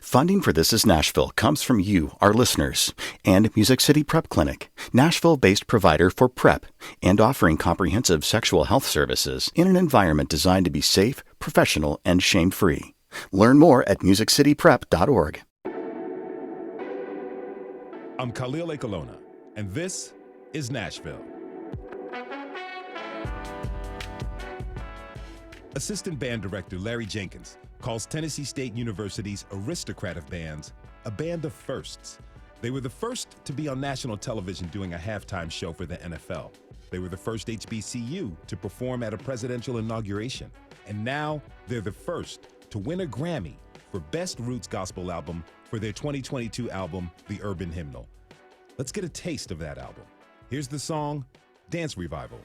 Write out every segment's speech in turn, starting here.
Funding for This Is Nashville comes from you, our listeners, and Music City Prep Clinic, Nashville-based provider for PrEP, and offering comprehensive sexual health services in an environment designed to be safe, professional, and shame-free. Learn more at musiccityprep.org. I'm Khalil Ekalona, and this is Nashville. Assistant band director Larry Jenkins calls Tennessee State University's Aristocrat of bands a band of firsts. They were the first to be on national television doing a halftime show for the NFL. They were the first HBCU to perform at a presidential inauguration. And now they're the first to win a Grammy for Best Roots Gospel Album for their 2022 album, The Urban Hymnal. Let's get a taste of that album. Here's the song, Dance Revival.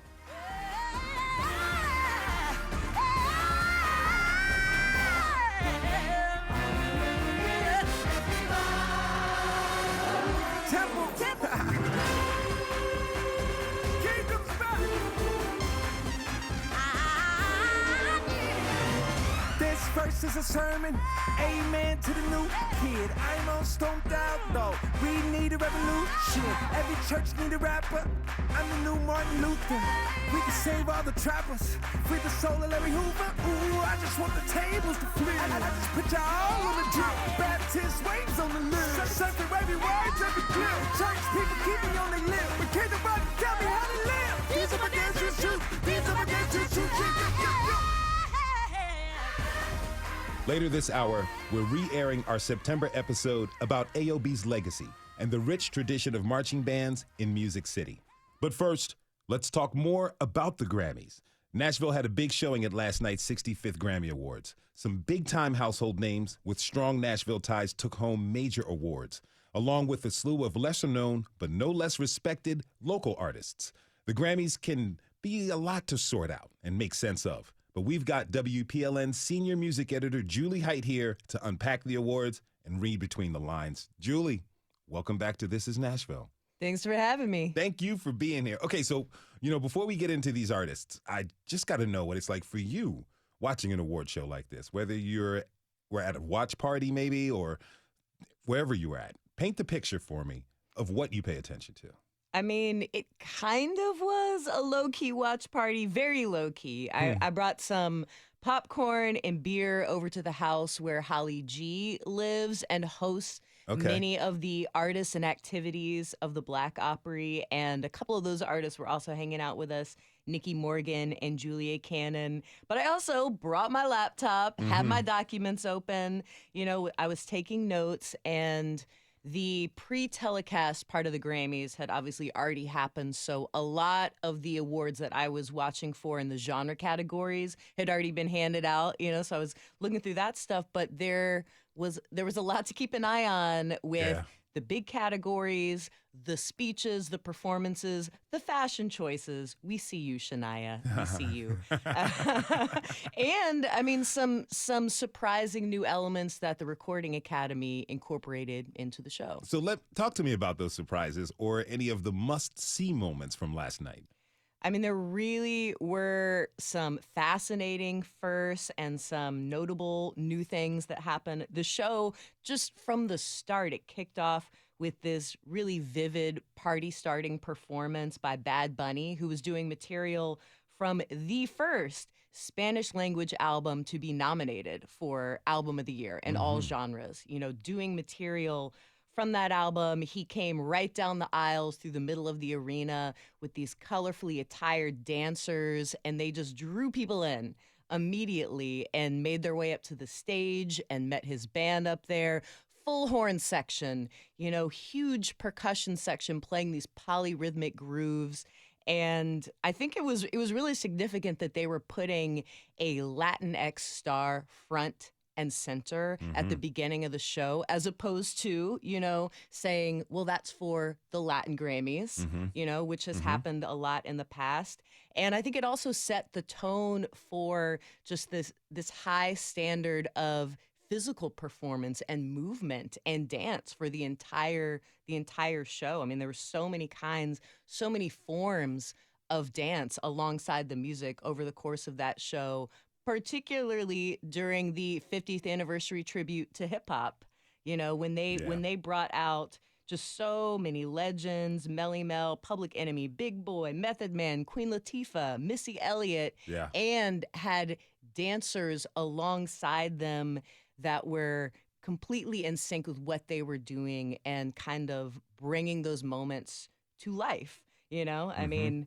Verse is a sermon, amen to the new kid. I'm on stoned out though, we need a revolution. Every church need a rapper, I'm the new Martin Luther. We can save all the trappers, free the soul of Larry Hoover. Ooh, I just want the tables to flip. I just put y'all all on the drip, Baptist waves on the lyrics. Something every word's every clip. Church people keep me on their lip, but can't nobody tell me how to live. These are my dance to shoot, these are my dance to shoot. Later this hour, we're re-airing our September episode about AOB's legacy and the rich tradition of marching bands in Music City. But first, let's talk more about the Grammys. Nashville had a big showing at last night's 65th Grammy Awards. Some big-time household names with strong Nashville ties took home major awards, along with a slew of lesser-known but no less respected local artists. The Grammys can be a lot to sort out and make sense of. But we've got WPLN senior music editor Julie Hight here to unpack the awards and read between the lines. Julie, welcome back to This Is Nashville. Thanks for having me. Thank you for being here. Okay, so, before we get into these artists, I just got to know what it's like for you watching an award show like this, whether we're at a watch party maybe or wherever you were at. Paint the picture for me of what you pay attention to. I mean, it kind of was a low-key watch party, very low-key. I brought some popcorn and beer over to the house where Holly G lives and hosts many of the artists and activities of the Black Opry. And a couple of those artists were also hanging out with us, Nikki Morgan and Julia Cannon. But I also brought my laptop, had my documents open. I was taking notes, and the pre-telecast part of the Grammys had obviously already happened, so a lot of the awards that I was watching for in the genre categories had already been handed out, so I was looking through that stuff, but there was a lot to keep an eye on with the big categories, the speeches, the performances, the fashion choices. We see you, Shania. We see you. And, I mean, some surprising new elements that the Recording Academy incorporated into the show. So talk to me about those surprises or any of the must-see moments from last night. I mean, there really were some fascinating firsts and some notable new things that happened. The show, just from the start, it kicked off with this really vivid party-starting performance by Bad Bunny, who was doing material from the first Spanish-language album to be nominated for Album of the Year in all genres. Doing material from that album. He came right down the aisles through the middle of the arena with these colorfully attired dancers, and they just drew people in immediately and made their way up to the stage and met his band up there. Full horn section, huge percussion section playing these polyrhythmic grooves. And I think it was really significant that they were putting a Latinx star front and center at the beginning of the show, as opposed to, saying, well, that's for the Latin Grammys, which has happened a lot in the past. And I think it also set the tone for just this high standard of physical performance and movement and dance for the entire show. I mean, there were so many kinds, so many forms of dance alongside the music over the course of that show, particularly during the 50th anniversary tribute to hip hop. You know, when they brought out just so many legends, Melly Mel, Public Enemy, Big Boy, Method Man, Queen Latifah, Missy Elliott, Yeah. and had dancers alongside them that were completely in sync with what they were doing and kind of bringing those moments to life. You know, I mean,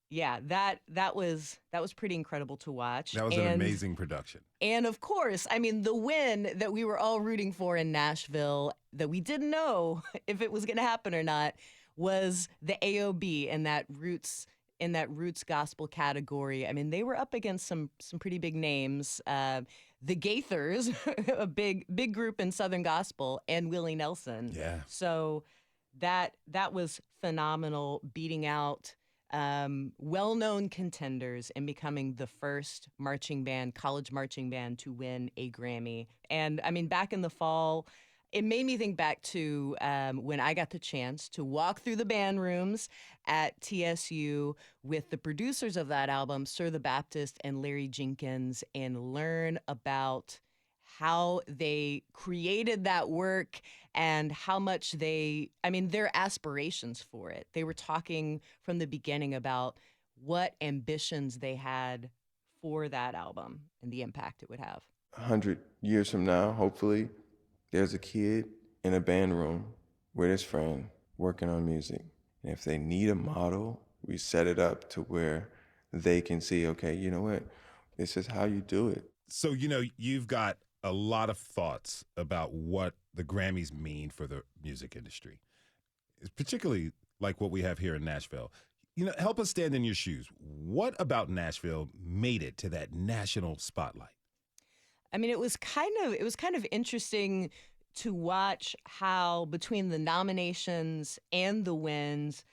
yeah, that was pretty incredible to watch. That was an amazing production. And of course, I mean, the win that we were all rooting for in Nashville that we didn't know if it was going to happen or not was the AOB in that roots gospel category. I mean, they were up against some pretty big names. The Gaithers, a big group in Southern gospel, and Willie Nelson. Yeah. So that was phenomenal, beating out well-known contenders and becoming the first college marching band to win a Grammy. And I mean, back in the fall, it made me think back to when I got the chance to walk through the band rooms at TSU with the producers of that album, Sir the Baptist and Larry Jenkins, and learn about how they created that work and how much their aspirations for it. They were talking from the beginning about what ambitions they had for that album and the impact it would have. 100 years from now, hopefully, there's a kid in a band room with his friend working on music. And if they need a model, we set it up to where they can see, okay, you know what? This is how you do it. So, you know, you've got a lot of thoughts about what the Grammys mean for the music industry. It's particularly like what we have here in Nashville. You know, help us stand in your shoes. What about Nashville made it to that national spotlight? I mean, it was kind of interesting to watch how between the nominations and the wins,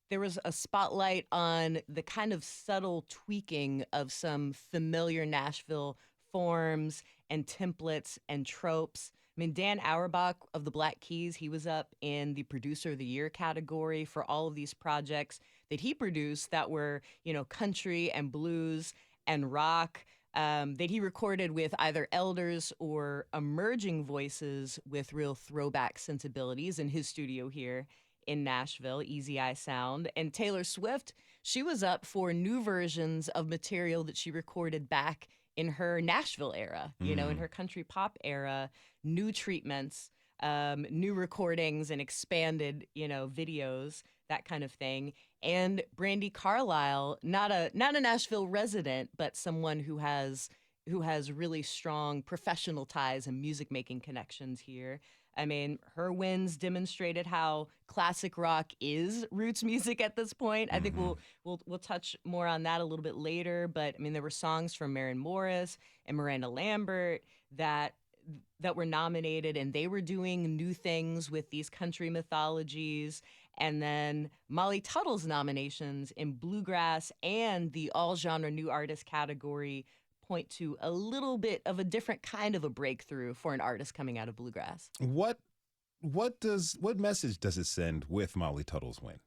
there was a spotlight on the kind of subtle tweaking of some familiar Nashville forms and templates and tropes. I mean, Dan Auerbach of the Black Keys, he was up in the Producer of the Year category for all of these projects that he produced that were, you know, country and blues and rock. That he recorded with either elders or emerging voices with real throwback sensibilities in his studio here in Nashville, Easy Eye Sound. And Taylor Swift, she was up for new versions of material that she recorded back in her Nashville era, you know, in her country pop era, new treatments, new recordings and expanded, you know, videos, that kind of thing. And Brandi Carlile, not a Nashville resident, but someone who has really strong professional ties and music making connections here. I mean, her wins demonstrated how classic rock is roots music at this point. I think we'll touch more on that a little bit later. But I mean, there were songs from Maren Morris and Miranda Lambert that were nominated, and they were doing new things with these country mythologies. And then Molly Tuttle's nominations in bluegrass and the all-genre new artist category point to a little bit of a different kind of a breakthrough for an artist coming out of bluegrass. What message does it send with Molly Tuttle's win?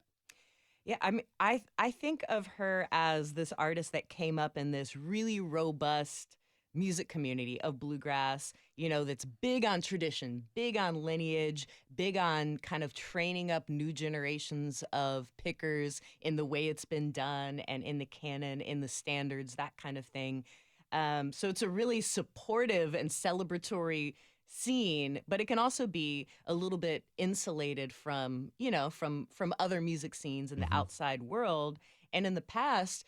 Yeah, I mean, I think of her as this artist that came up in this really robust music community of bluegrass, you know, that's big on tradition, big on lineage, big on kind of training up new generations of pickers in the way it's been done and in the canon, in the standards, that kind of thing. So it's a really supportive and celebratory scene, but it can also be a little bit insulated from, you know, from other music scenes in the outside world. And in the past,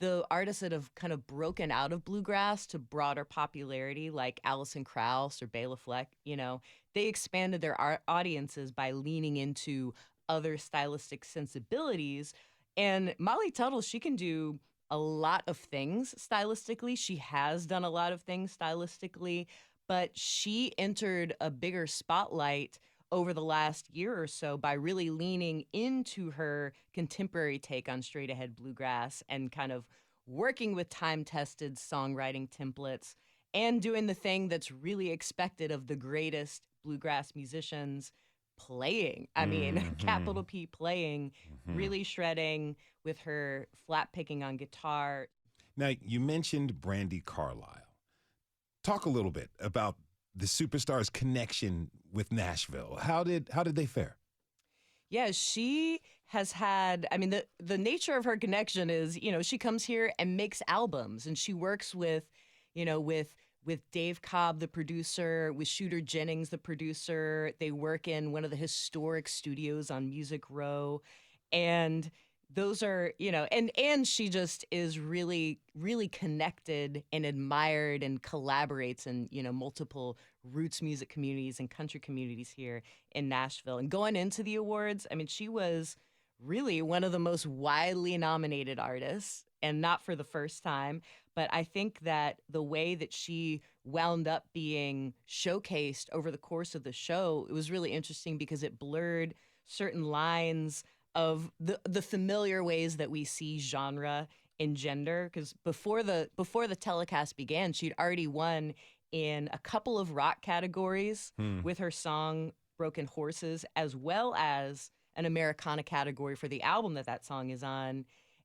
the artists that have kind of broken out of bluegrass to broader popularity, like Alison Krauss or Bela Fleck, you know, they expanded their audiences by leaning into other stylistic sensibilities. And Molly Tuttle, she can do a lot of things stylistically. She has done a lot of things stylistically, but she entered a bigger spotlight over the last year or so by really leaning into her contemporary take on straight ahead bluegrass and kind of working with time-tested songwriting templates and doing the thing that's really expected of the greatest bluegrass musicians, playing. I mean, capital P playing, really shredding with her flat picking on guitar. Now, you mentioned Brandi Carlile. Talk a little bit about the superstar's connection with Nashville. How did they fare? Yeah, she has had, I mean, the nature of her connection is, she comes here and makes albums, and she works with, with Dave Cobb, the producer, with Shooter Jennings, the producer. They work in one of the historic studios on Music Row. And those are, and she just is really, really connected and admired and collaborates in, multiple roots music communities and country communities here in Nashville. And going into the awards, I mean, she was really one of the most widely nominated artists, and not for the first time. But I think that the way that she wound up being showcased over the course of the show, it was really interesting because it blurred certain lines of the familiar ways that we see genre and gender. Because before the telecast began, she'd already won in a couple of rock categories with her song Broken Horses, as well as an Americana category for the album that song is on.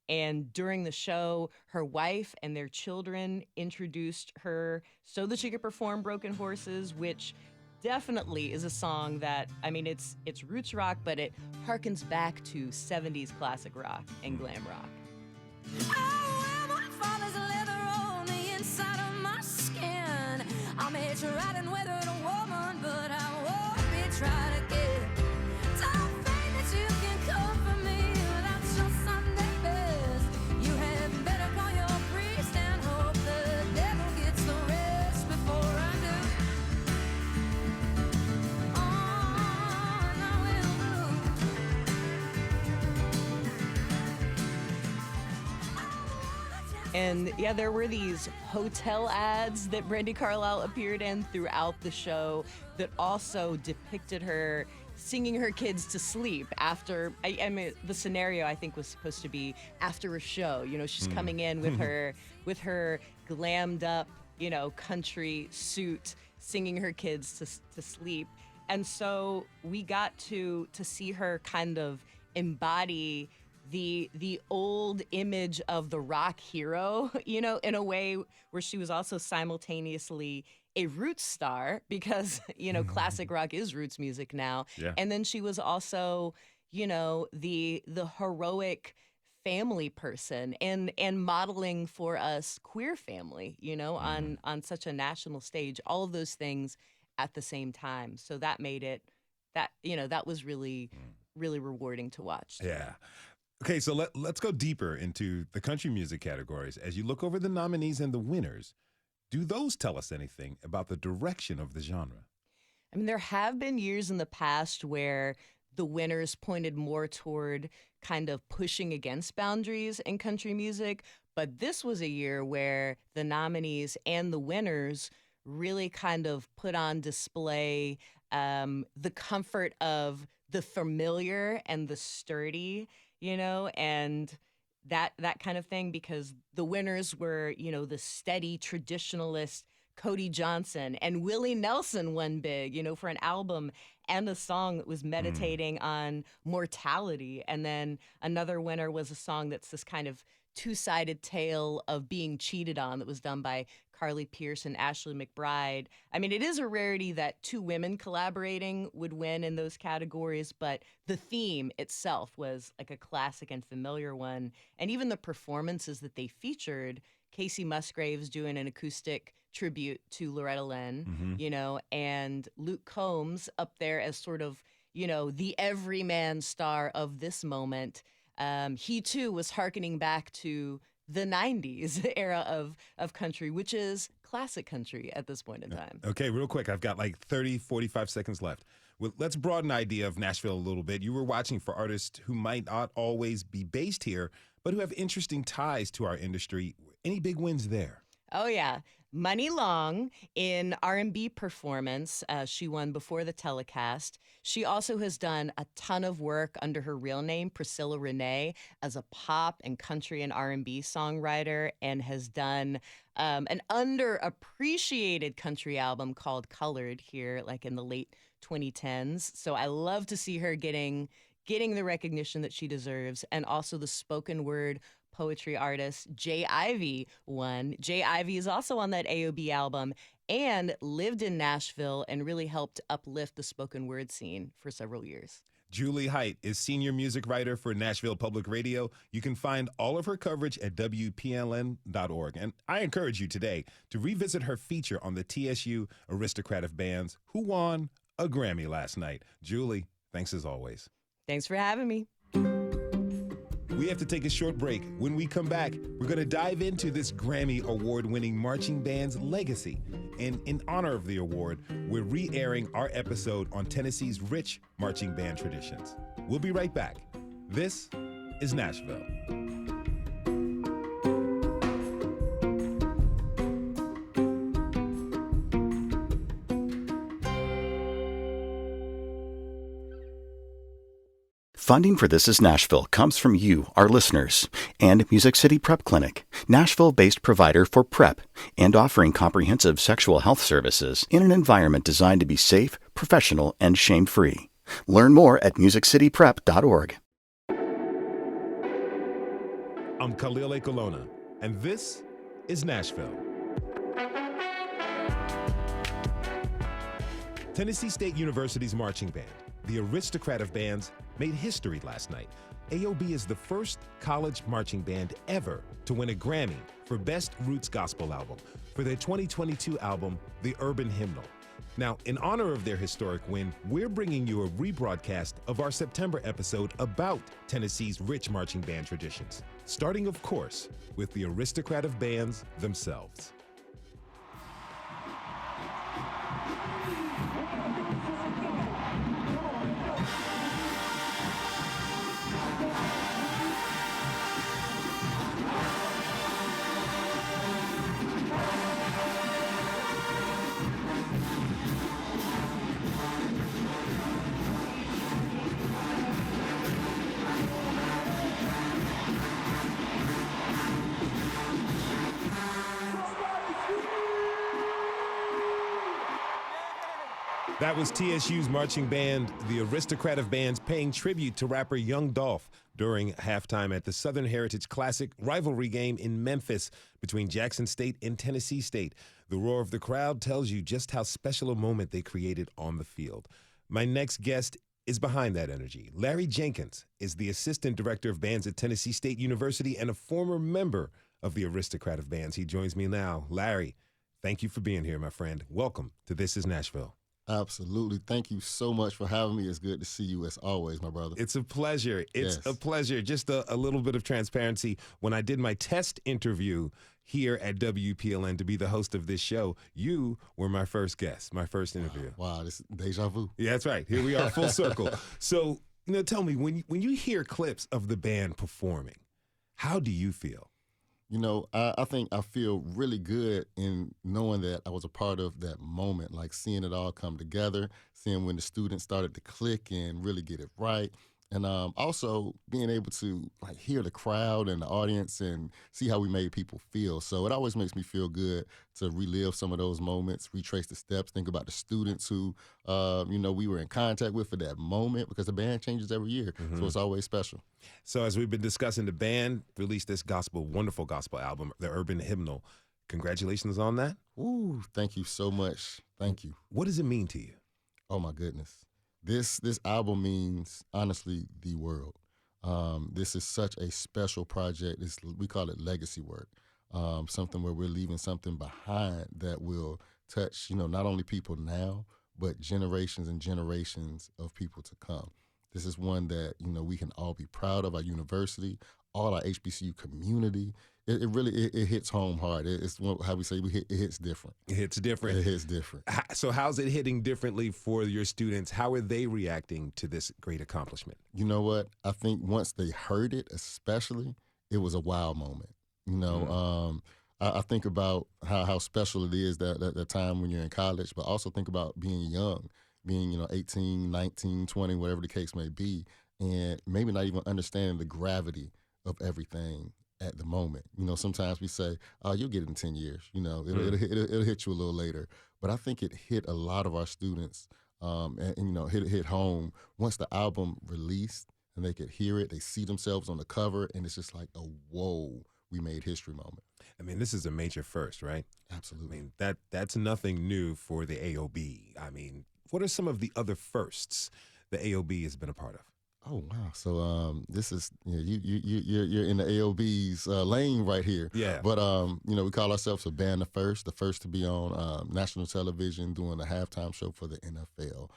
And during the show, her wife and their children introduced her so that she could perform Broken Horses, which definitely is a song that, I mean, it's roots rock, but it harkens back to 70s classic rock and glam rock. Oh, well, my father's leather on the inside of my skin. I may try and weather a woman, but I won't be tried again. Don't think that you can come for me without your Sunday best. You had better call your priest and hope the devil gets the rest before I do. Oh, and I will do. And yeah, there were these hotel ads that Brandi Carlile appeared in throughout the show that also depicted her singing her kids to sleep after, I mean, the scenario I think was supposed to be after a show. She's coming in with her glammed up, country suit, singing her kids to sleep. And so we got to see her kind of embody the old image of the rock hero, in a way where she was also simultaneously a roots star because, classic rock is roots music now. Yeah. And then she was also, the heroic family person and modeling for us queer family, on such a national stage, all of those things at the same time. So that made it that was really, really rewarding to watch. Yeah. Okay, so let's go deeper into the country music categories. As you look over the nominees and the winners, do those tell us anything about the direction of the genre? I mean, there have been years in the past where the winners pointed more toward kind of pushing against boundaries in country music, but this was a year where the nominees and the winners really kind of put on display the comfort of the familiar and the sturdy, and that kind of thing, because the winners were, the steady traditionalist Cody Johnson, and Willie Nelson won big, for an album and a song that was meditating on mortality. And then another winner was a song that's this kind of two-sided tale of being cheated on that was done by Carly Pearce and Ashley McBride. I mean, it is a rarity that two women collaborating would win in those categories, but the theme itself was like a classic and familiar one. And even the performances that they featured, Casey Musgraves doing an acoustic tribute to Loretta Lynn, and Luke Combs up there as sort of, the everyman star of this moment. He too was hearkening back to the 90s era of country, which is classic country at this point in time. Okay, real quick. I've got like 30, 45 seconds left. Well, let's broaden the idea of Nashville a little bit. You were watching for artists who might not always be based here, but who have interesting ties to our industry. Any big wins there? Oh, yeah. Money Long in R&B performance. She won before the telecast. She also has done a ton of work under her real name, Priscilla Renee, as a pop and country and R&B songwriter, and has done an underappreciated country album called Colored here, like in the late 2010s. So I love to see her getting the recognition that she deserves, and also the spoken word poetry artist Jay Ivy won. Jay Ivy is also on that AOB album, and lived in Nashville and really helped uplift the spoken word scene for several years. Julie Hight is senior music writer for Nashville Public Radio. You can find all of her coverage at WPLN.org. And I encourage you today to revisit her feature on the TSU Aristocrat of Bands, who won a Grammy last night. Julie, thanks as always. Thanks for having me. We have to take a short break. When we come back, we're going to dive into this Grammy award-winning marching band's legacy. And in honor of the award, we're re-airing our episode on Tennessee's rich marching band traditions. We'll be right back. This is Nashville. Funding for This is Nashville comes from you, our listeners, and Music City Prep Clinic, Nashville-based provider for PrEP and offering comprehensive sexual health services in an environment designed to be safe, professional, and shame-free. Learn more at musiccityprep.org. I'm Khalil A. Colonna, and this is Nashville. Tennessee State University's marching band, the Aristocrat of Bands, made history last night. AOB is the first college marching band ever to win a Grammy for Best Roots Gospel Album for their 2022 album, The Urban Hymnal. Now, in honor of their historic win, we're bringing you a rebroadcast of our September episode about Tennessee's rich marching band traditions, starting, of course, with the Aristocrat of Bands themselves. That was TSU's marching band, the Aristocrat of Bands, paying tribute to rapper Young Dolph during halftime at the Southern Heritage Classic rivalry game in Memphis between Jackson State and Tennessee State. The roar of the crowd tells you just how special a moment they created on the field. My next guest is behind that energy. Larry Jenkins is the Assistant Director of Bands at Tennessee State University and a former member of the Aristocrat of Bands. He joins me now. Larry, thank you for being here, my friend. Welcome to This is Nashville. Absolutely. Thank you so much for having me. It's good to see you as always, my brother. It's a pleasure. It's a pleasure. Just a little bit of transparency. When I did my test interview here at WPLN to be the host of this show, you were my first guest, my first interview. Wow, this is deja vu. Yeah, that's right. Here we are, full circle. So, tell me, when you hear clips of the band performing, how do you feel? I think I feel really good in knowing that I was a part of that moment, like seeing it all come together, seeing when the students started to click and really get it right. And also being able to hear the crowd and the audience and see how we made people feel. So it always makes me feel good to relive some of those moments, retrace the steps, think about the students who, we were in contact with for that moment, because the band changes every year. Mm-hmm. So it's always special. So as we've been discussing, the band released this wonderful gospel album, the Urban Hymnal. Congratulations on that. Ooh, thank you so much. Thank you. What does it mean to you? Oh, my goodness. This album means, honestly, the world. This is such a special project. We call it legacy work, something where we're leaving something behind that will touch, not only people now, but generations and generations of people to come. This is one that, we can all be proud of, our university, all our HBCU community. It really hits home hard. It's how we say it hits different. It hits different. It hits different. So how's it hitting differently for your students? How are they reacting to this great accomplishment? You know what? I think once they heard it, especially, it was a wow moment. I think about how special it is that time when you're in college, but also think about being young, being 18, 19, 20, whatever the case may be, and maybe not even understanding the gravity of everything at the moment. Sometimes we say, "Oh, you'll get it in 10 years." It'll hit you a little later. But I think it hit a lot of our students, and hit home once the album released, and they could hear it. They see themselves on the cover, and it's just like, "Oh, whoa, we made history moment. I mean, this is a major first, right? I Absolutely. mean, that's nothing new for the AOB. I mean, what are some of the other firsts the AOB has been a part of? Oh wow! So this is you're in the AOB's lane right here. Yeah. But we call ourselves a band, the first to be on national television doing the halftime show for the NFL.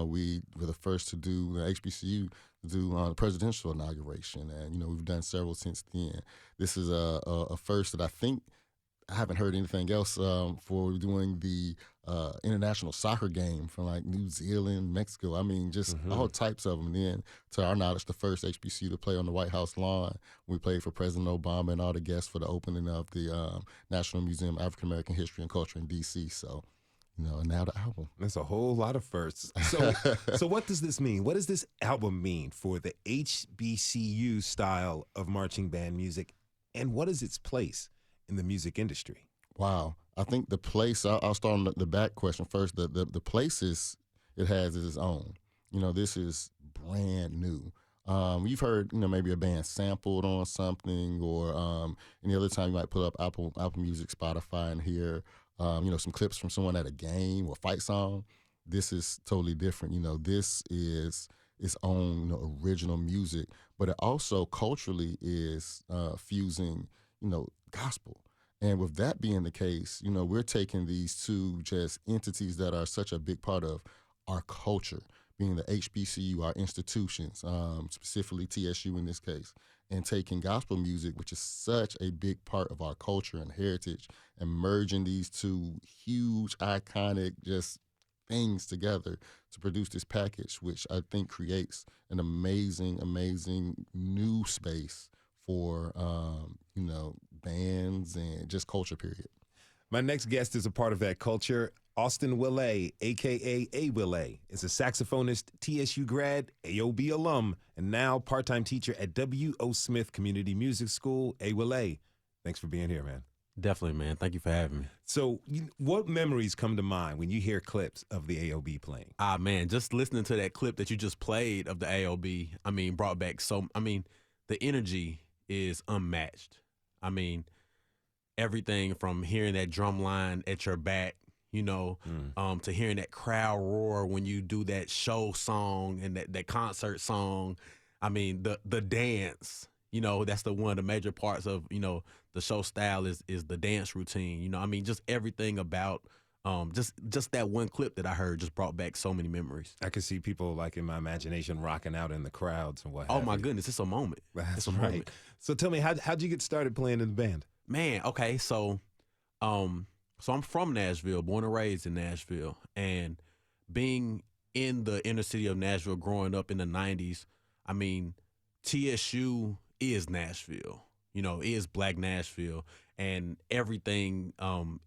We were the first to do HBCU to do the presidential inauguration, and we've done several since then. This is a first that I think I haven't heard anything else for doing the international soccer game from like New Zealand, Mexico. I mean, just all types of them. And then, to our knowledge, the first HBCU to play on the White House lawn. We played for President Obama and all the guests for the opening of the National Museum of African American History and Culture in D.C. So, and now the album. That's a whole lot of firsts. So what does this mean? What does this album mean for the HBCU style of marching band music? And what is its place in the music industry? Wow. I think the place, I'll start on the back question first. The place it has its own. This is brand new. You've heard, maybe a band sampled on something, or any other time you might pull up Apple Music, Spotify, and hear, some clips from someone at a game or fight song. This is totally different. This is its own, original music, but it also culturally is fusing, gospel. And with that being the case, we're taking these two just entities that are such a big part of our culture, being the HBCU, our institutions, specifically TSU in this case, and taking gospel music, which is such a big part of our culture and heritage, and merging these two huge, iconic, just things together to produce this package, which I think creates an amazing, amazing new space for, bands and just culture, period. My next guest is a part of that culture. Austin Willay, a.k.a. A. Willay, is a saxophonist, TSU grad, AOB alum, and now part-time teacher at W.O. Smith Community Music School. A. Willay, thanks for being here, man. Definitely, man. Thank you for having me. So what memories come to mind when you hear clips of the AOB playing? Man, just listening to that clip that you just played of the AOB, brought back the energy is unmatched. Everything from hearing that drum line at your back, to hearing that crowd roar when you do that show song and that concert song. The dance, that's one of the major parts of, the show style is the dance routine. Just everything about just that one clip that I heard just brought back so many memories. I could see people, like, in my imagination, rocking out in the crowds and what Oh have my you. goodness, it's a moment. That's a right. moment. So tell me, how'd you get started playing in the band? Man, okay, so I'm from Nashville, born and raised in Nashville, and being in the inner city of Nashville, growing up in the 90s, TSU is Nashville, is Black Nashville, and everything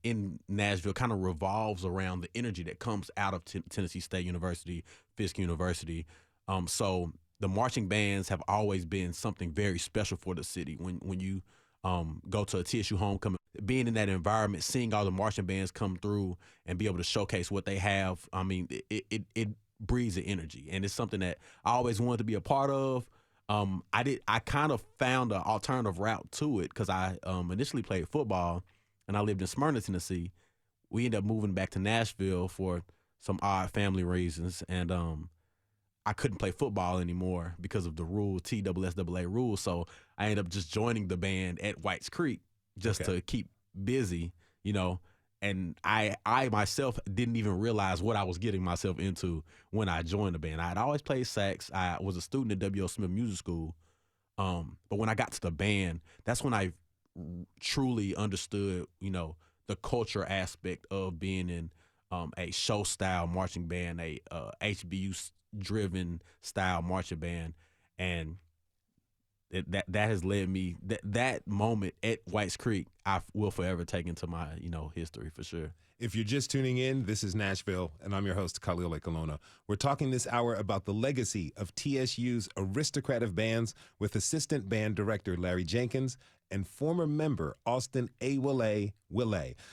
in Nashville kind of revolves around the energy that comes out of Tennessee State University, Fisk University. So the marching bands have always been something very special for the city. When you go to a TSU homecoming, being in that environment, seeing all the marching bands come through and be able to showcase what they have, it breeds the energy, and it's something that I always wanted to be a part of. I kind of found an alternative route to it because I initially played football, and I lived in Smyrna, Tennessee. We ended up moving back to Nashville for some odd family reasons, and I couldn't play football anymore because of the rule, TSSAA rules. So I ended up just joining the band at Whites Creek just to keep busy, And I myself didn't even realize what I was getting myself into when I joined the band. I had always played sax. I was a student at W.O. Smith Music School. But when I got to the band, that's when I truly understood, the culture aspect of being in a show-style marching band, a HBU-driven style marching band. And that has led me, that moment at Whites Creek, I will forever take into my, history for sure. If you're just tuning in, this is Nashville, and I'm your host, Khalil Ekalona. We're talking this hour about the legacy of TSU's Aristocrat of bands with assistant band director Larry Jenkins and former member Austin A. Willay.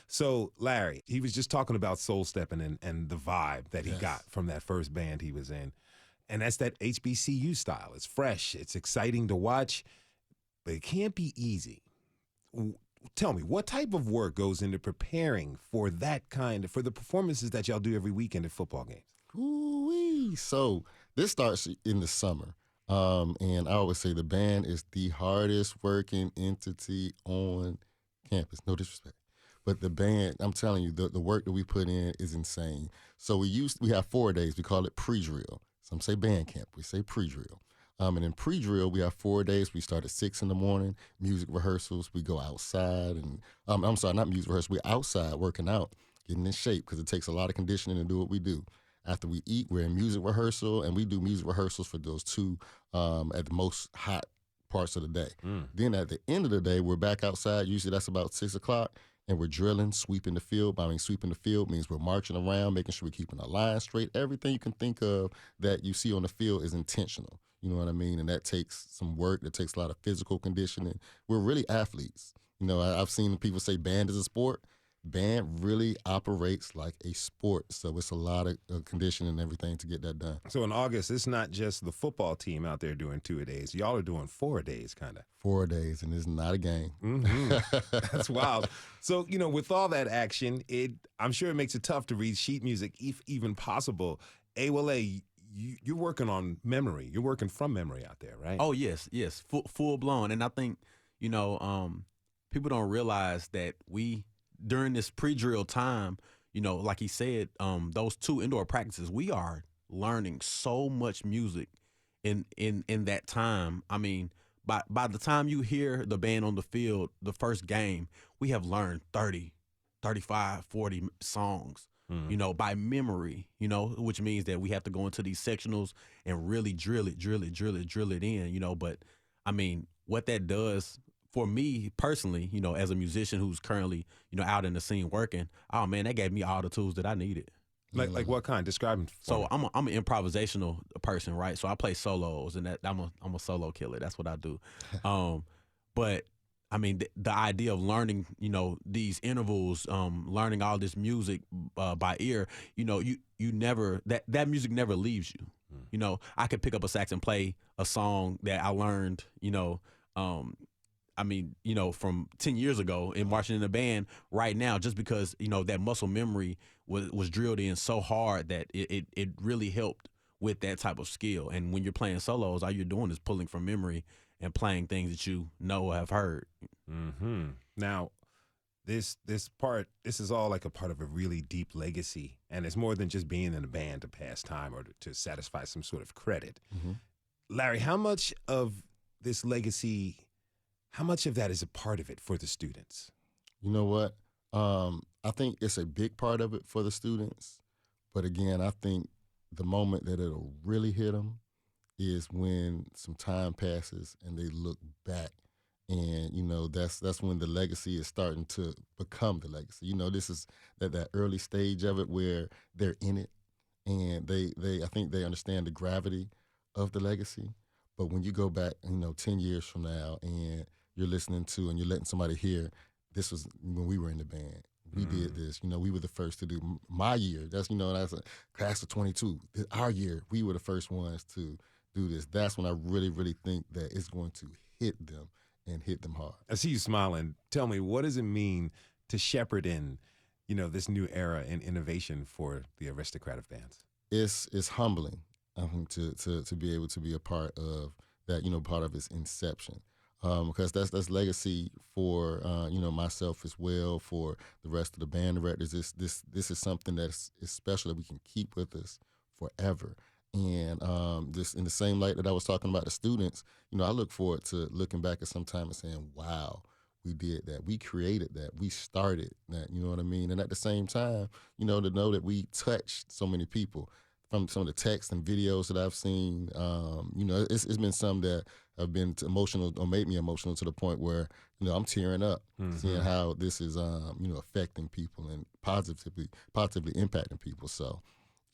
So, Larry, he was just talking about soul stepping and the vibe that he got from that first band he was in. And that's that HBCU style. It's fresh. It's exciting to watch, but it can't be easy. Tell me, what type of work goes into preparing for the performances that y'all do every weekend at football games? Ooh-wee. So this starts in the summer. And I always say the band is the hardest working entity on campus. No disrespect. But the band, I'm telling you, the work that we put in is insane. So we have 4 days. We call it pre-drill. Some say band camp. We say pre-drill. And in pre-drill, we have 4 days. We start at 6 in the morning, music rehearsals. We go outside and, I'm sorry, not music rehearsals. We're outside working out, getting in shape because it takes a lot of conditioning to do what we do. After we eat, we're in music rehearsal, and we do music rehearsals for those 2 at the most hot parts of the day. Then at the end of the day, we're back outside. Usually that's about 6 o'clock, and we're drilling, sweeping the field. Sweeping the field means we're marching around, making sure we're keeping our line straight. Everything you can think of that you see on the field is intentional. You know what I mean? And that takes some work. That takes a lot of physical conditioning. We're really athletes. You know, I've seen people say band is a sport. Band really operates like a sport. So it's a lot of conditioning and everything to get that done. So in August, it's not just the football team out there doing 2-a-days. Y'all are doing 4-a-days, kind of. 4 days, and it's not a game. That's wild. So, you know, with all that action, I'm sure it makes it tough to read sheet music, if even possible. You're working on memory. You're working from memory out there, right? Oh, yes, full blown. And I think, you know, people don't realize that during this pre-drill time, you know, like he said, those 2 indoor practices, we are learning so much music in that time. I mean, by the time you hear the band on the field, the first game, we have learned 30, 35, 40 songs. You know, by memory, you know, which means that we have to go into these sectionals and really drill it in, you know. But, I mean, what that does for me personally, you know, as a musician who's currently, you know, out in the scene working, oh, man, that gave me all the tools that I needed. Like what kind? Describe them. So I'm an improvisational person, right? So I play solos, and I'm a solo killer. That's what I do. But I mean, the idea of learning, you know, these intervals, learning all this music by ear, you know, you never, that music never leaves you. You know, I could pick up a sax and play a song that I learned, you know, I mean, you know, from 10 years ago in marching in a band right now, just because, you know, that muscle memory was drilled in so hard that it really helped with that type of skill. And when you're playing solos, all you're doing is pulling from memory and playing things that you know or have heard. Now, this is all like a part of a really deep legacy, and it's more than just being in a band to pass time or to satisfy some sort of credit. Larry, how much of this legacy, how much of that is a part of it for the students? You know what? I think it's a big part of it for the students, but again, I think the moment that it'll really hit them is when some time passes and they look back, and you know that's when the legacy is starting to become the legacy. You know, this is that early stage of it where they're in it, and I think they understand the gravity of the legacy. But when you go back, you know, 10 years from now, and you're listening to and you're letting somebody hear, this was when we were in the band. We did this. You know, we were the first to do my year. That's, you know, that's a class of 22. Our year, we were the first ones to do this. That's when I really, really think that it's going to hit them and hit them hard. I see you smiling. Tell me, what does it mean to shepherd in, you know, this new era and innovation for the Aristocrat of bands? It's humbling, I think, to be able to be a part of that, you know, part of its inception. Because that's legacy for you know, myself as well, for the rest of the band directors. This is something that's special that we can keep with us forever. And just in the same light that I was talking about the students, you know, I look forward to looking back at some time and saying, wow, we did that. We created that. We started that, you know what I mean? And at the same time, you know, to know that we touched so many people from some of the texts and videos that I've seen. You know, it's been some that have been emotional or made me emotional to the point where, you know, I'm tearing up seeing how this is, you know, affecting people and positively impacting people. So,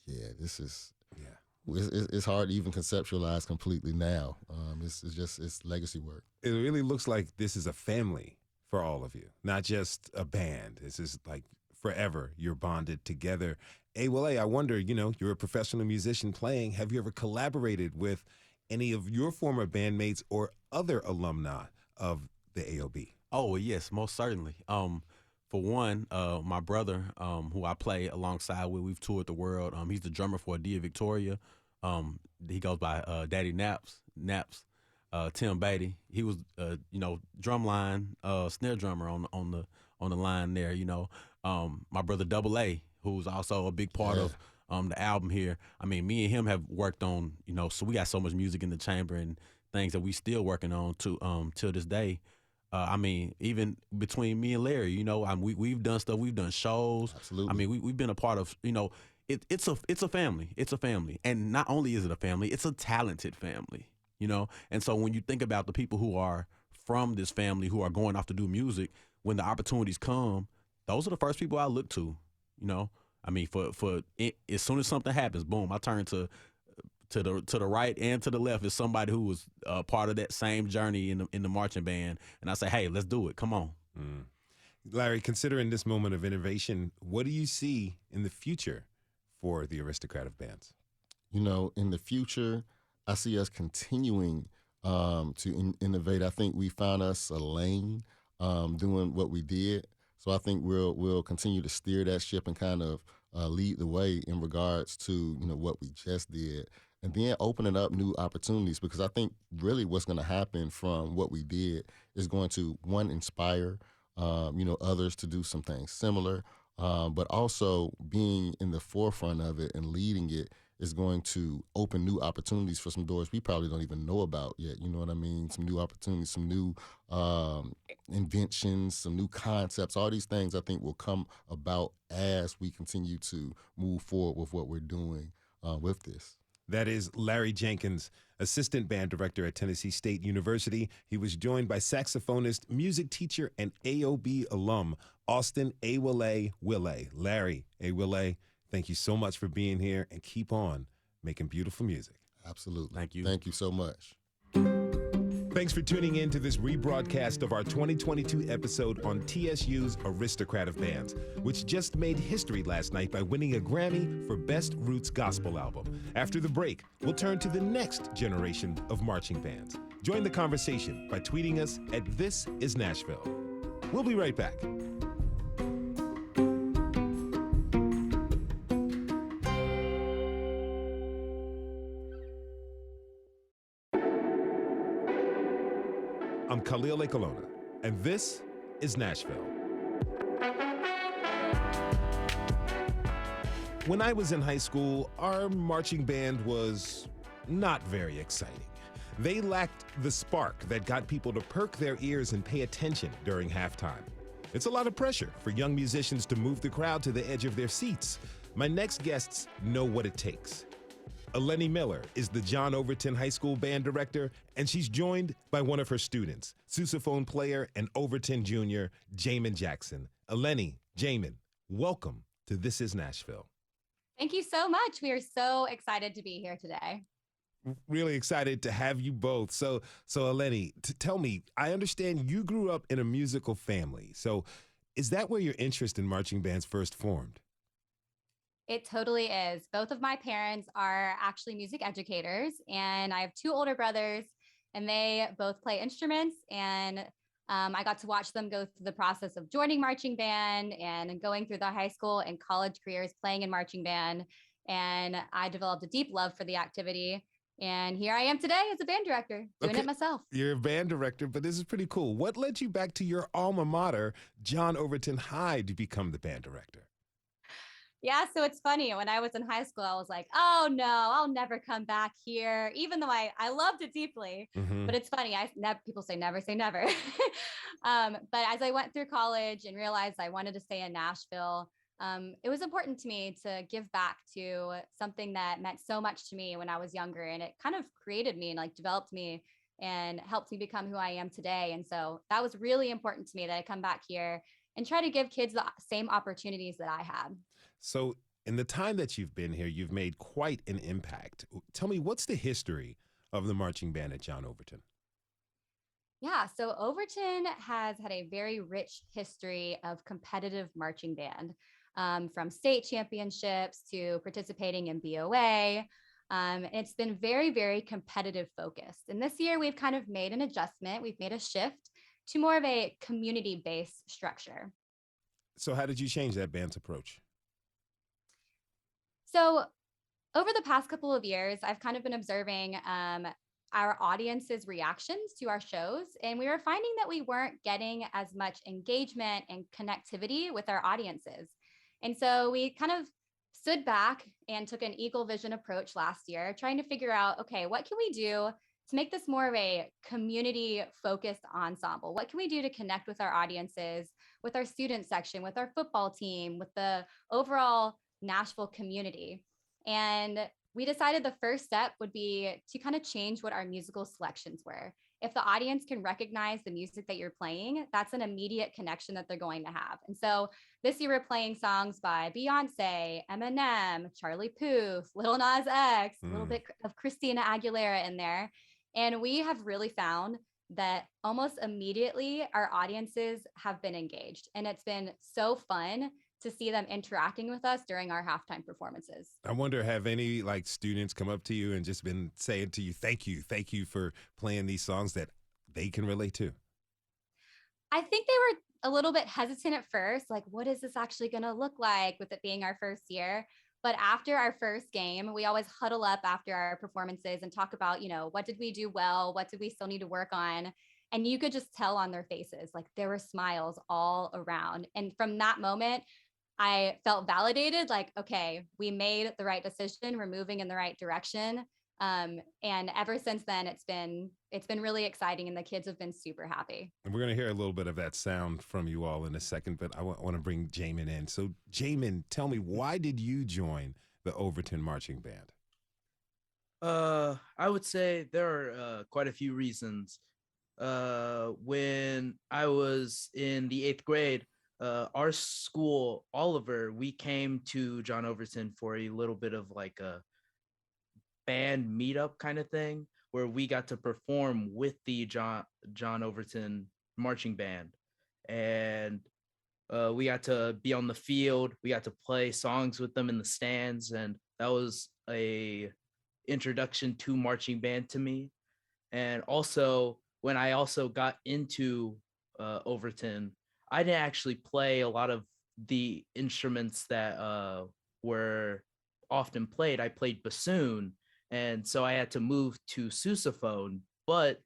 yeah, this is... It's hard to even conceptualize completely now. It's legacy work. It really looks like this is a family for all of you, not just a band. This is like forever. You're bonded together. I wonder, you know, you're a professional musician playing. Have you ever collaborated with any of your former bandmates or other alumni of the AOB? Oh yes, most certainly. For one, my brother, who I play alongside with, we've toured the world. He's the drummer for Dia Victoria. He goes by Daddy Naps. Tim Beatty. He was, drumline, snare drummer on the line there. My brother Double A, who's also a big part of the album here. I mean, me and him have worked on, so we got so much music in the chamber and things that we still working on to till this day. I mean, even between me and Larry, we've done stuff, we've done shows. Absolutely. I mean, we've been a part of, it's a family. It's a family, and not only is it a family, it's a talented family. And so when you think about the people who are from this family who are going off to do music, when the opportunities come, those are the first people I look to. I mean, for it, as soon as something happens, boom, I turn to the right and to the left is somebody who was part of that same journey in the marching band, and I say, hey, let's do it. Come on. Larry, considering this moment of innovation, what do you see in the future for the Aristocrat of bands? In the future, I see us continuing to innovate. I think we found us a lane doing what we did. So I think we'll continue to steer that ship and kind of lead the way in regards to what we just did, and then opening up new opportunities, because I think really what's going to happen from what we did is going to, one, inspire others to do some things similar, but also being in the forefront of it and leading it is going to open new opportunities for some doors we probably don't even know about yet. You know what I mean? Some new opportunities, some new inventions, some new concepts. All these things I think will come about as we continue to move forward with what we're doing with this. That is Larry Jenkins, assistant band director at Tennessee State University. He was joined by saxophonist, music teacher, and AOB alum, Austin Awole Wille. Larry Awole, thank you so much for being here, and keep on making beautiful music. Absolutely. Thank you. Thank you so much. Thanks for tuning in to this rebroadcast of our 2022 episode on TSU's Aristocrat of Bands, which just made history last night by winning a Grammy for Best Roots Gospel Album. After the break, we'll turn to the next generation of marching bands. Join the conversation by tweeting us at This Is Nashville. We'll be right back. I'm Khalil Ekalona, and this is Nashville. When I was in high school, our marching band was not very exciting. They lacked the spark that got people to perk their ears and pay attention during halftime. It's a lot of pressure for young musicians to move the crowd to the edge of their seats. My next guests know what it takes. Eleni Miller is the John Overton High School band director, and she's joined by one of her students, sousaphone player and Overton Jr., Jamen Jackson. Eleni, Jamen, welcome to This Is Nashville. Thank you so much. We are so excited to be here today. Really excited to have you both. So Eleni, tell me, I understand you grew up in a musical family. So is that where your interest in marching bands first formed? It totally is. Both of my parents are actually music educators, and I have two older brothers, and they both play instruments. And I got to watch them go through the process of joining marching band and going through the high school and college careers playing in marching band. And I developed a deep love for the activity. And here I am today as a band director, doing it myself. You're a band director, but this is pretty cool. What led you back to your alma mater, John Overton High, to become the band director? Yeah, so it's funny. When I was in high school, I was like, oh no, I'll never come back here, even though I loved it deeply. But it's funny. People say never say never. But as I went through college and realized I wanted to stay in Nashville, it was important to me to give back to something that meant so much to me when I was younger. And it kind of created me and like developed me and helped me become who I am today. And so that was really important to me that I come back here and try to give kids the same opportunities that I had. So in the time that you've been here, you've made quite an impact. Tell me, what's the history of the marching band at John Overton? Yeah, so Overton has had a very rich history of competitive marching band, from state championships to participating in BOA. It's been very, very competitive focused. And this year we've kind of made an adjustment. We've made a shift to more of a community-based structure. So how did you change that band's approach? So over the past couple of years, I've kind of been observing our audience's reactions to our shows, and we were finding that we weren't getting as much engagement and connectivity with our audiences. And so we kind of stood back and took an eagle vision approach last year, trying to figure out, okay, what can we do to make this more of a community focused ensemble? What can we do to connect with our audiences, with our student section, with our football team, with the overall Nashville community? And we decided the first step would be to kind of change what our musical selections were. If the audience can recognize the music that you're playing, that's an immediate connection that they're going to have. And so this year we're playing songs by Beyonce, Eminem, Charlie Puth, Lil Nas X, a little bit of Christina Aguilera in there. And we have really found that almost immediately our audiences have been engaged. And it's been so fun to see them interacting with us during our halftime performances. I wonder, have any like students come up to you and just been saying to you, thank you for playing these songs that they can relate to? I think they were a little bit hesitant at first, like, what is this actually going to look like with it being our first year? But after our first game, we always huddle up after our performances and talk about, what did we do well? What did we still need to work on? And you could just tell on their faces, like there were smiles all around. And from that moment, I felt validated, like, okay, we made the right decision. We're moving in the right direction. And ever since then, it's been really exciting, and the kids have been super happy. And we're going to hear a little bit of that sound from you all in a second, but I want to bring Jamen in. So, Jamen, tell me, why did you join the Overton Marching Band? I would say there are quite a few reasons. When I was in the 8th grade, our school, Oliver, we came to John Overton for a little bit of like a band meetup kind of thing, where we got to perform with the John Overton marching band. And we got to be on the field. We got to play songs with them in the stands. And that was a introduction to marching band to me. And also, when I also got into Overton, I didn't actually play a lot of the instruments that were often played. I played bassoon, and so I had to move to sousaphone. But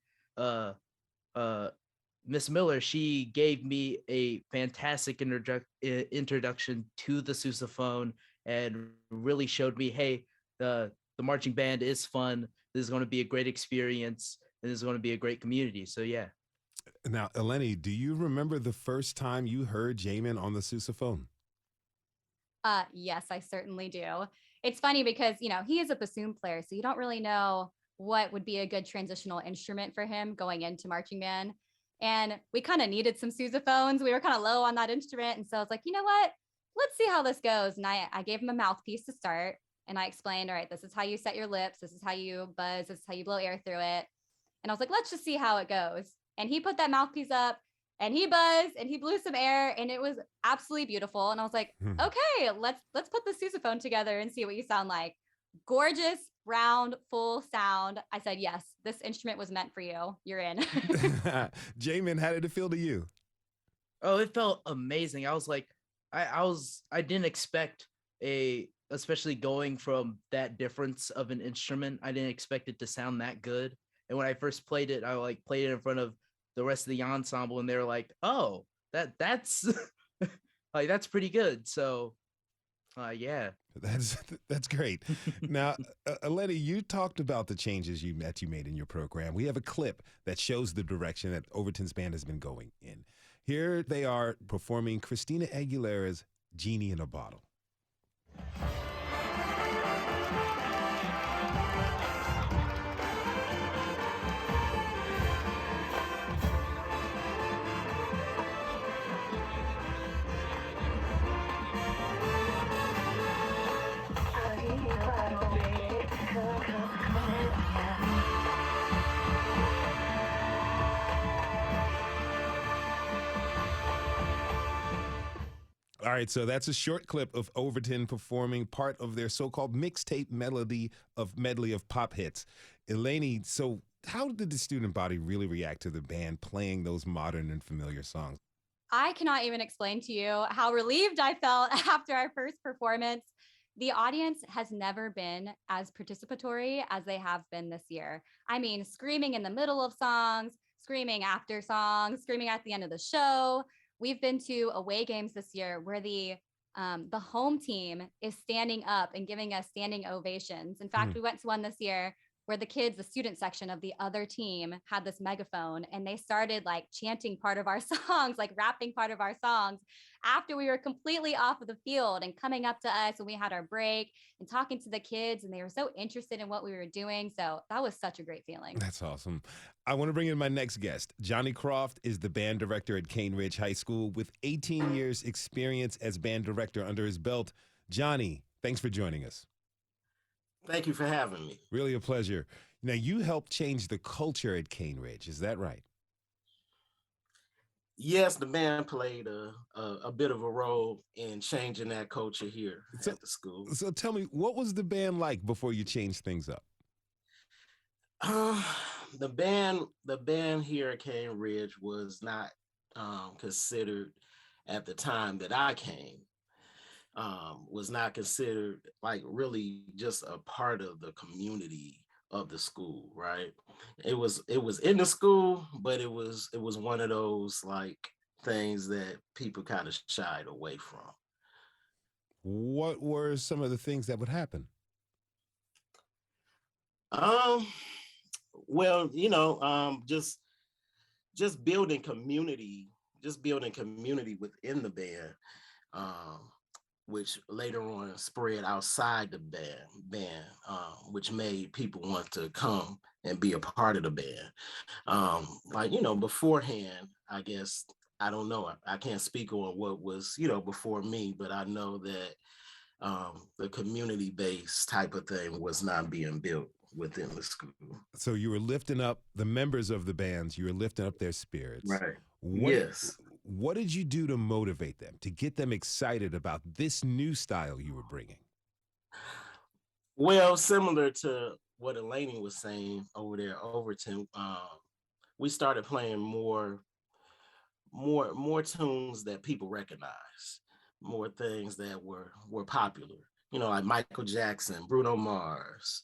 Miss Miller, she gave me a fantastic introduction to the sousaphone and really showed me, hey, the marching band is fun. This is going to be a great experience, and this is going to be a great community. So yeah. Now, Eleni, do you remember the first time you heard Jamen on the sousaphone? Yes, I certainly do. It's funny because, he is a bassoon player, so you don't really know what would be a good transitional instrument for him going into marching band. And we kind of needed some sousaphones. We were kind of low on that instrument. And so I was like, you know what? Let's see how this goes. And I gave him a mouthpiece to start. And I explained, all right, this is how you set your lips. This is how you buzz. This is how you blow air through it. And I was like, let's just see how it goes. And he put that mouthpiece up and he buzzed and he blew some air, and it was absolutely beautiful. And I was like, okay, let's put the sousaphone together and see what you sound like. Gorgeous, round, full sound. I said, yes, this instrument was meant for you. You're in. Jamen, how did it feel to you? Oh, it felt amazing. I was like, I didn't expect especially going from that difference of an instrument, I didn't expect it to sound that good. And when I first played it, I played it in front of the rest of the ensemble, and they were like, "Oh, that's like that's pretty good." So, yeah, that's great. Now, Eleni, you talked about the changes you made in your program. We have a clip that shows the direction that Overton's band has been going in. Here they are performing Christina Aguilera's "Genie in a Bottle." All right, so that's a short clip of Overton performing part of their so-called mixtape medley of pop hits. Eleni, so how did the student body really react to the band playing those modern and familiar songs? I cannot even explain to you how relieved I felt after our first performance. The audience has never been as participatory as they have been this year. I mean, screaming in the middle of songs, screaming after songs, screaming at the end of the show. We've been to away games this year where the home team is standing up and giving us standing ovations. In fact, we went to one this year where the kids, the student section of the other team, had this megaphone and they started like chanting part of our songs, like rapping part of our songs after we were completely off of the field and coming up to us when we had our break and talking to the kids. And they were so interested in what we were doing. So that was such a great feeling. That's awesome. I want to bring in my next guest. Johnny Croft is the band director at Cane Ridge High School with 18 years experience as band director under his belt. Johnny, thanks for joining us. Thank you for having me. Really a pleasure. Now, you helped change the culture at Cane Ridge. Is that right? Yes, the band played a bit of a role in changing that culture here at the school. So tell me, what was the band like before you changed things up? The band here at Cane Ridge was not considered at the time that I came. Was not considered like really just a part of the community of the school, right? It was in the school, but it was one of those like things that people kind of shied away from. What were some of the things that would happen? Well, just building community within the band. Which later on spread outside the band, which made people want to come and be a part of the band. Beforehand, I guess, I don't know, I can't speak on what was, before me, but I know that the community-based type of thing was not being built within the school. So you were lifting up the members of the bands, you were lifting up their spirits. Right. Yes. What did you do to motivate them, to get them excited about this new style you were bringing? Well, similar to what Elaine was saying over there, Overton, we started playing more tunes that people recognize, more things that were popular. Like Michael Jackson, Bruno Mars,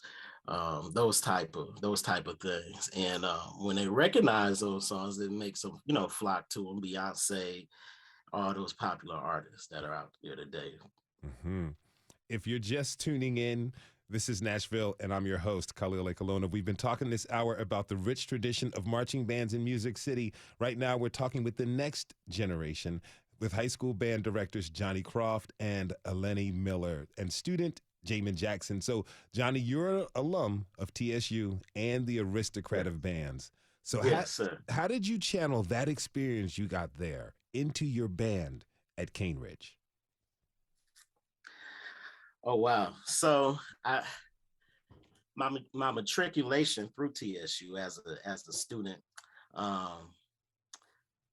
those type of things. And when they recognize those songs, it makes them, flock to them. Beyonce, all those popular artists that are out there today. Mm-hmm. If you're just tuning in, this is Nashville, and I'm your host, Khalil Ekalona. We've been talking this hour about the rich tradition of marching bands in Music City. Right now, we're talking with the next generation, with high school band directors Johnny Croft and Eleni Miller, and student Jamen Jackson. So, Johnny, you're an alum of TSU and the Aristocrat of bands. So yes, how did you channel that experience you got there into your band at Cane Ridge? Oh, wow. So my matriculation through TSU as a student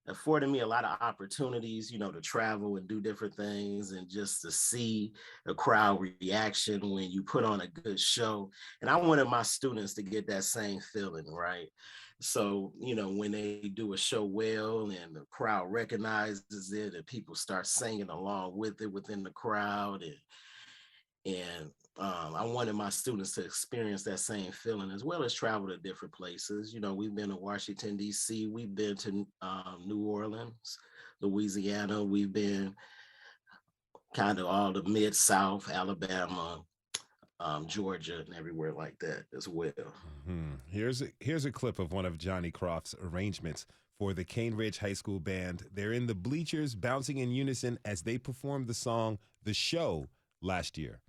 afforded me a lot of opportunities, to travel and do different things and just to see a crowd reaction when you put on a good show. And I wanted my students to get that same feeling, right? So, when they do a show well and the crowd recognizes it and people start singing along with it within the crowd, and I wanted my students to experience that same feeling as well as travel to different places. We've been to Washington, D.C. We've been to New Orleans, Louisiana. We've been kind of all the Mid-South, Alabama, Georgia, and everywhere like that as well. Mm-hmm. Here's a clip of one of Johnny Croft's arrangements for the Cane Ridge High School band. They're in the bleachers bouncing in unison as they performed the song "The Show" last year.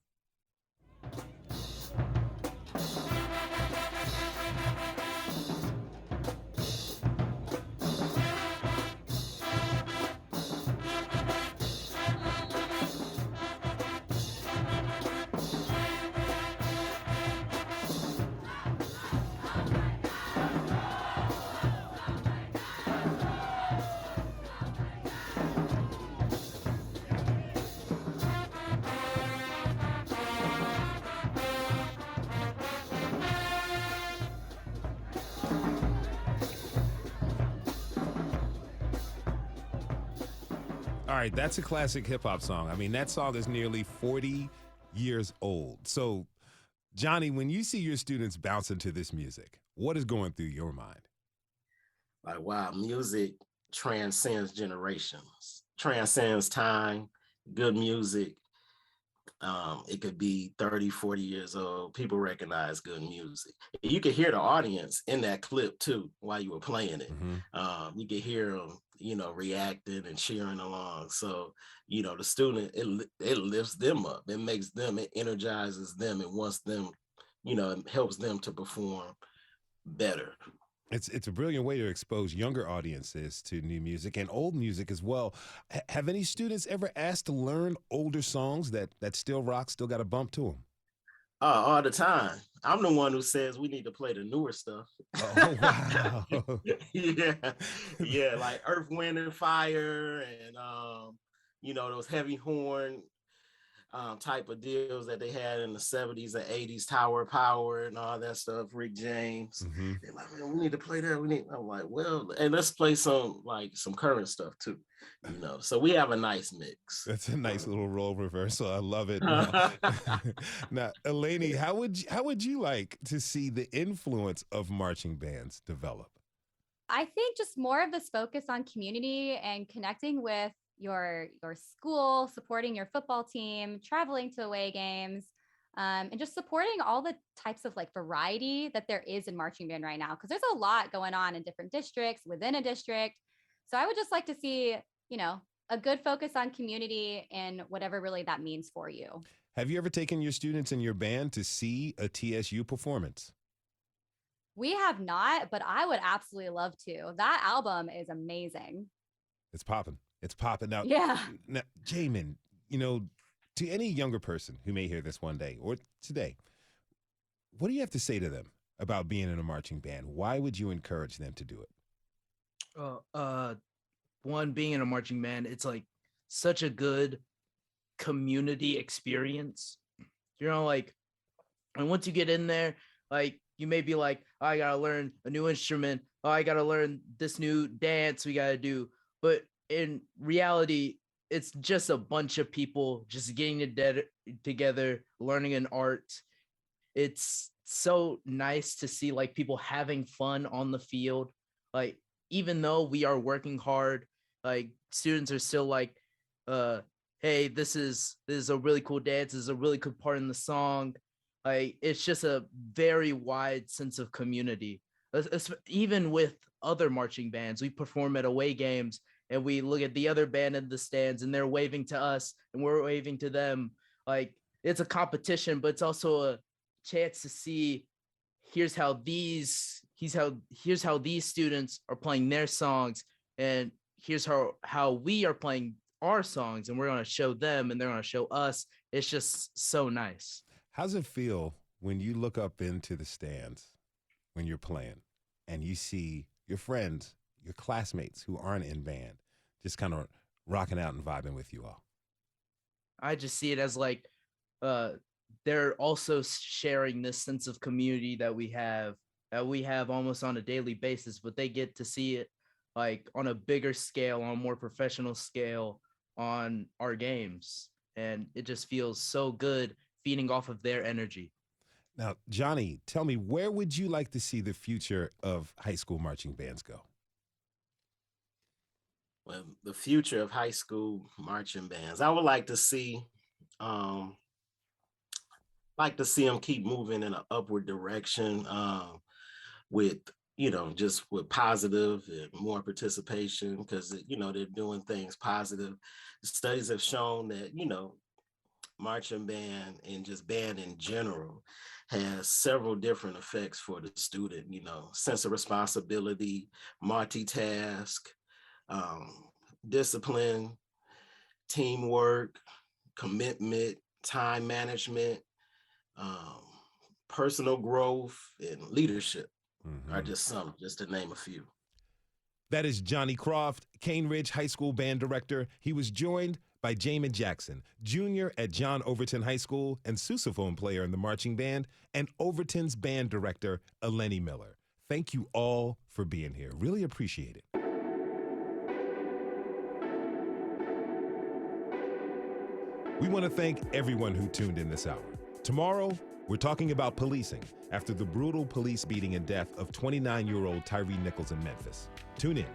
right, that's a classic hip hop song. I mean, that song is nearly 40 years old. So, Johnny, when you see your students bouncing to this music, what is going through your mind? Like, wow, music transcends generations, transcends time, good music. It could be 30, 40 years old. People recognize good music. You could hear the audience in that clip too while you were playing it. You could hear them, reacting and cheering along. So, the student, it lifts them up. It makes them, it energizes them. It wants them, it helps them to perform better. It's a brilliant way to expose younger audiences to new music and old music as well. Have any students ever asked to learn older songs that still rock, still got a bump to them? All the time. I'm the one who says we need to play the newer stuff. Oh, wow. yeah, like Earth, Wind, and Fire, and those heavy horn type of deals that they had in the 70s and 80s, Tower of Power and all that stuff, Rick James. They're like, man, we need to play that. I'm like, well, and let's play some current stuff too, So we have a nice mix. That's a nice little role reversal. I love it. Now, Eleni, how would you like to see the influence of marching bands develop? I think just more of this focus on community and connecting with your school, supporting your football team, traveling to away games, and just supporting all the types of variety that there is in marching band right now. Because there's a lot going on in different districts, within a district. So I would just like to see, a good focus on community and whatever really that means for you. Have you ever taken your students in your band to see a TSU performance? We have not, but I would absolutely love to. That album is amazing. It's popping. It's popping out. Yeah. Now, Jamen, to any younger person who may hear this one day or today, what do you have to say to them about being in a marching band? Why would you encourage them to do it? One, being in a marching band, it's such a good community experience. And once you get in there, you may be like, oh, I gotta learn a new instrument. Oh, I gotta learn this new dance we gotta do. But in reality, it's just a bunch of people just getting together, learning an art. It's so nice to see people having fun on the field. Even though we are working hard, students are still hey, this is a really cool dance. This is a really good part in the song. It's just a very wide sense of community. Even with other marching bands, we perform at away games and we look at the other band in the stands and they're waving to us and we're waving to them. It's a competition, but it's also a chance to see here's how these students are playing their songs, and here's how we are playing our songs, and we're going to show them and they're going to show us. It's just so nice. How's it feel when you look up into the stands when you're playing and you see your friends, your classmates who aren't in band, just kind of rocking out and vibing with you all? I just see it as they're also sharing this sense of community that we have almost on a daily basis, but they get to see it on a bigger scale, on a more professional scale on our games. And it just feels so good feeding off of their energy. Now, Johnny, tell me, where would you like to see the future of high school marching bands go? Well, the future of high school marching bands, I would like to see them keep moving in an upward direction with positive and more participation, because they're doing things positive. Studies have shown that marching band and just band in general has several different effects for the student, sense of responsibility, multitask, discipline, teamwork, commitment, time management, personal growth, and leadership are just to name a few. That is Johnny Croft, Cane Ridge High School band director. He was joined by Jamen Jackson, junior at John Overton High School and sousaphone player in the marching band, and Overton's band director, Eleni Miller. Thank you all for being here. Really appreciate it. We want to thank everyone who tuned in this hour. Tomorrow, we're talking about policing after the brutal police beating and death of 29-year-old Tyree Nichols in Memphis. Tune in.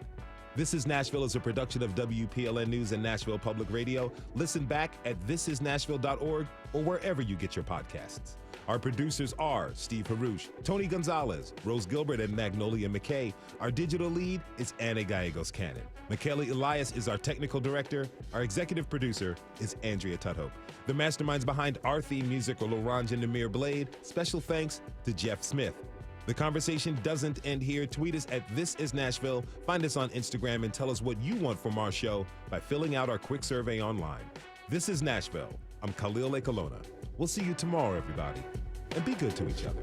This is Nashville is a production of WPLN News and Nashville Public Radio. Listen back at thisisnashville.org or wherever you get your podcasts. Our producers are Steve Harouche, Tony Gonzalez, Rose Gilbert, and Magnolia McKay. Our digital lead is Anna Gallegos-Cannon. Michaela Elias is our technical director. Our executive producer is Andrea Tudhope. The masterminds behind our theme music are Laurent and Namir Blade. Special thanks to Jeff Smith. The conversation doesn't end here. Tweet us at This Is Nashville. Find us on Instagram and tell us what you want from our show by filling out our quick survey online. This is Nashville. I'm Khalil Ekalona. We'll see you tomorrow, everybody. And be good to each other.